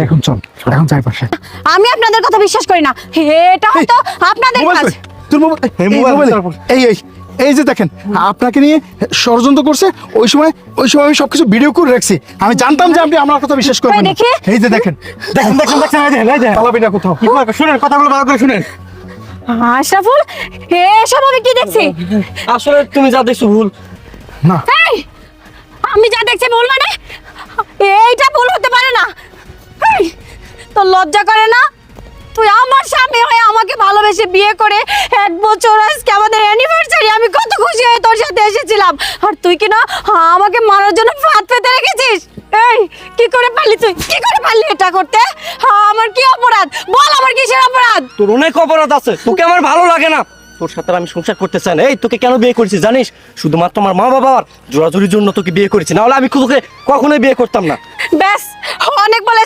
এখন চল, এখন যাই পাশে। আমি আপনাদের কথা বিশ্বাস করি না, এটা হয়তো আপনাদের কাজ। তোর মোবাইল, এই এই এই যে দেখেন, আপনাকে নিয়ে ষড়যন্ত্র করছে। ওই সময় আমি সবকিছু ভিডিও করে রাখছি। আমি জানতাম যে আপনি আমার কথা বিশ্বাস করবেন না। দেখি। এই যে দেখেন, পালাবি না কোথাও। শুনেন, কথাগুলো ভালো করে শুনেন। আশরাফুল, এসব আমি কি দেখছি? আসলে তুমি যা দেখছো ভুল। না, এই, আমি যা দেখছি ভুল মানে? এইটা ভুল হতে পারে না। এই, তোর লজ্জা করে না? তুই আমার স্বামী হয়ে আমাকে ভালোবেসে বিয়ে করে 1 বছর আজকে আমাদের অ্যানিভার্সারি, আমি কত খুশি হয়ে তোর সাথে এসেছিলাম, আর তুই কি না আমাকে মারার জন্য ফাঁদ পেতে রেখেছিস? এই, কি করে পারলি তুই? কি করে পারলি এটা করতে? আমার কি অপরাধ বল, আমার কিসের অপরাধ? তোর অনেক অপরাধ আছে, তোকে আমার ভালো লাগে না। তোর সাথে আমি সংসার করতে চাই না। এই, তোকে কেন বিয়ে করেছি জানিস? শুধুমাত্র আমার মা বাবার জোরাজুরির জন্য তোকে বিয়ে করেছি, না হলে আমি তোকে কখনোই বিয়ে করতাম না। ব্যাস, অনেক বলে